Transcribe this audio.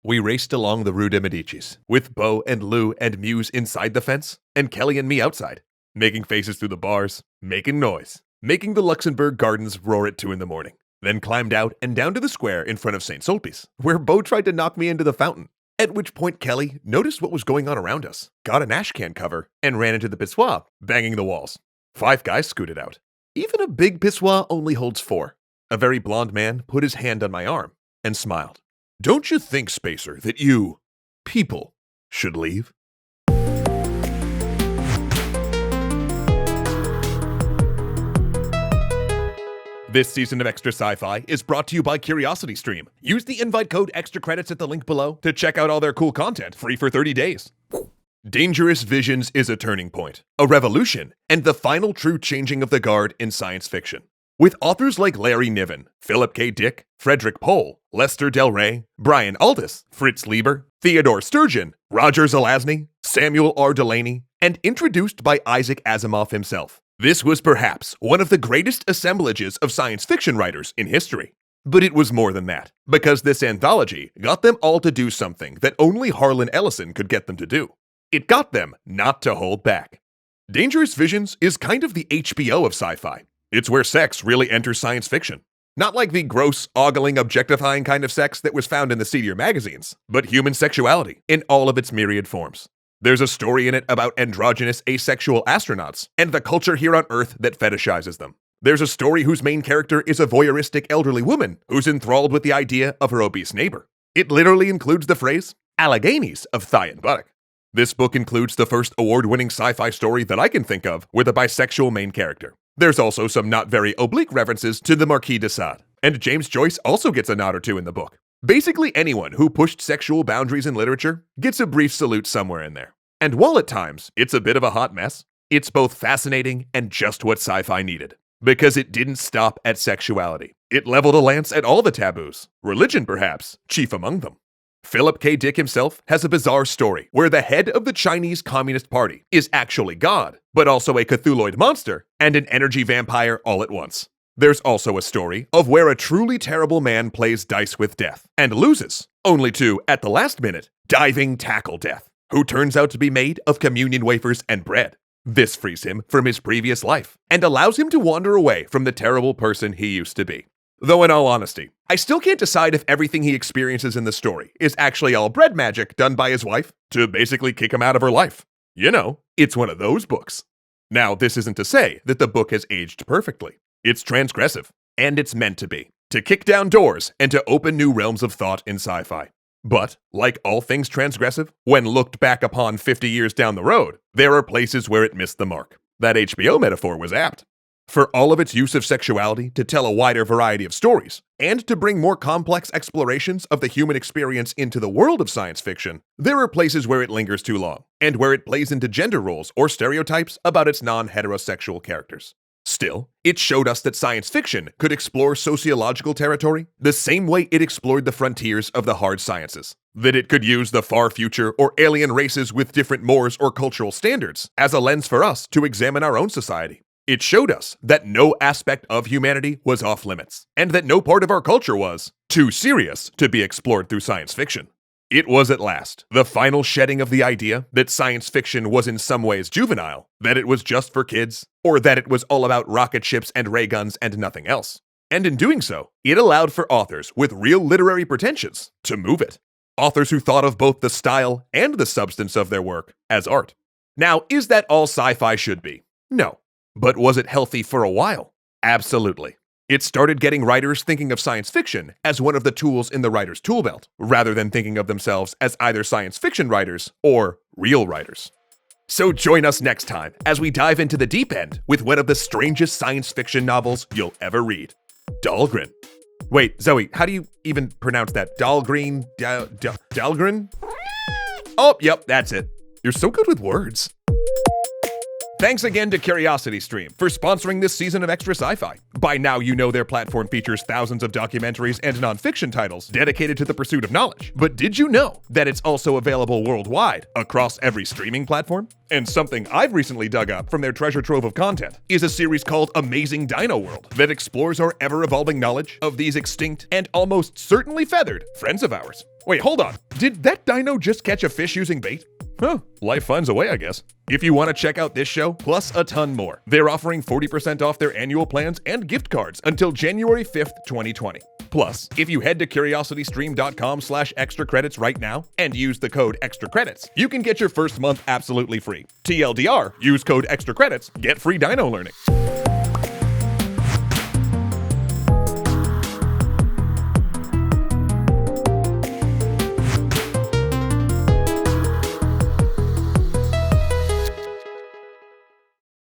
We raced along the Rue de Medicis, with Beau and Lou and Muse inside the fence, and Kelly and me outside, making faces through the bars, making noise, making the Luxembourg Gardens roar at 2 in the morning. Then climbed out and down to the square in front of St. Sulpice, where Beau tried to knock me into the fountain. At which point Kelly noticed what was going on around us, got an ash can cover, and ran into the pissoir, banging the walls. 5 guys scooted out. Even a big pissoir only holds 4. A very blond man put his hand on my arm and smiled. Don't you think, Spacer, that you, people, should leave? This season of Extra Sci Fi is brought to you by CuriosityStream. Use the invite code EXTRACREDITS at the link below to check out all their cool content, free for 30 days. Dangerous Visions is a turning point, a revolution, and the final true changing of the guard in science fiction. With authors like Larry Niven, Philip K. Dick, Frederick Pohl, Lester Del Rey, Brian Aldiss, Fritz Lieber, Theodore Sturgeon, Roger Zelazny, Samuel R. Delany, and introduced by Isaac Asimov himself. This was perhaps one of the greatest assemblages of science fiction writers in history. But it was more than that, because this anthology got them all to do something that only Harlan Ellison could get them to do. It got them not to hold back. Dangerous Visions is kind of the HBO of sci-fi. It's where sex really enters science fiction. Not like the gross, ogling, objectifying kind of sex that was found in the seedier magazines, but human sexuality in all of its myriad forms. There's a story in it about androgynous asexual astronauts and the culture here on Earth that fetishizes them. There's a story whose main character is a voyeuristic elderly woman who's enthralled with the idea of her obese neighbor. It literally includes the phrase, Alleghenies of thigh and buttock. This book includes the first award-winning sci-fi story that I can think of with a bisexual main character. There's also some not very oblique references to the Marquis de Sade, and James Joyce also gets a nod or two in the book. Basically anyone who pushed sexual boundaries in literature gets a brief salute somewhere in there. And while at times it's a bit of a hot mess, it's both fascinating and just what sci-fi needed. Because it didn't stop at sexuality. It leveled a lance at all the taboos, religion perhaps, chief among them. Philip K. Dick himself has a bizarre story where the head of the Chinese Communist Party is actually God, but also a Cthulhuid monster and an energy vampire all at once. There's also a story of where a truly terrible man plays dice with death and loses, only to, at the last minute, diving tackle death, who turns out to be made of communion wafers and bread. This frees him from his previous life and allows him to wander away from the terrible person he used to be. Though in all honesty, I still can't decide if everything he experiences in the story is actually all bread magic done by his wife to basically kick him out of her life. You know, it's one of those books. Now, this isn't to say that the book has aged perfectly. It's transgressive, and it's meant to be, to kick down doors and to open new realms of thought in sci-fi. But, like all things transgressive, when looked back upon 50 years down the road, there are places where it missed the mark. That HBO metaphor was apt. For all of its use of sexuality to tell a wider variety of stories, and to bring more complex explorations of the human experience into the world of science fiction, there are places where it lingers too long, and where it plays into gender roles or stereotypes about its non-heterosexual characters. Still, it showed us that science fiction could explore sociological territory the same way it explored the frontiers of the hard sciences. That it could use the far future or alien races with different mores or cultural standards as a lens for us to examine our own society. It showed us that no aspect of humanity was off limits, and that no part of our culture was too serious to be explored through science fiction. It was at last the final shedding of the idea that science fiction was in some ways juvenile, that it was just for kids, or that it was all about rocket ships and ray guns and nothing else. And in doing so, it allowed for authors with real literary pretensions to move it. Authors who thought of both the style and the substance of their work as art. Now, is that all sci-fi should be? No. But was it healthy for a while? Absolutely. It started getting writers thinking of science fiction as one of the tools in the writer's tool belt, rather than thinking of themselves as either science fiction writers or real writers. So join us next time as we dive into the deep end with one of the strangest science fiction novels you'll ever read, Dahlgren. Wait, Zoe, how do you even pronounce that? Dahlgren? Dahlgren? Oh, yep, that's it. You're so good with words. Thanks again to CuriosityStream for sponsoring this season of Extra Sci Fi. By now, you know their platform features thousands of documentaries and nonfiction titles dedicated to the pursuit of knowledge. But did you know that it's also available worldwide across every streaming platform? And something I've recently dug up from their treasure trove of content is a series called Amazing Dino World that explores our ever-evolving knowledge of these extinct and almost certainly feathered friends of ours. Wait, hold on. Did that dino just catch a fish using bait? Huh, life finds a way, I guess. If you want to check out this show, plus a ton more, they're offering 40% off their annual plans and gift cards until January 5th, 2020. Plus, if you head to curiositystream.com/extra credits right now and use the code extra credits, you can get your first month absolutely free. TLDR, use code extra credits, get free dino learning.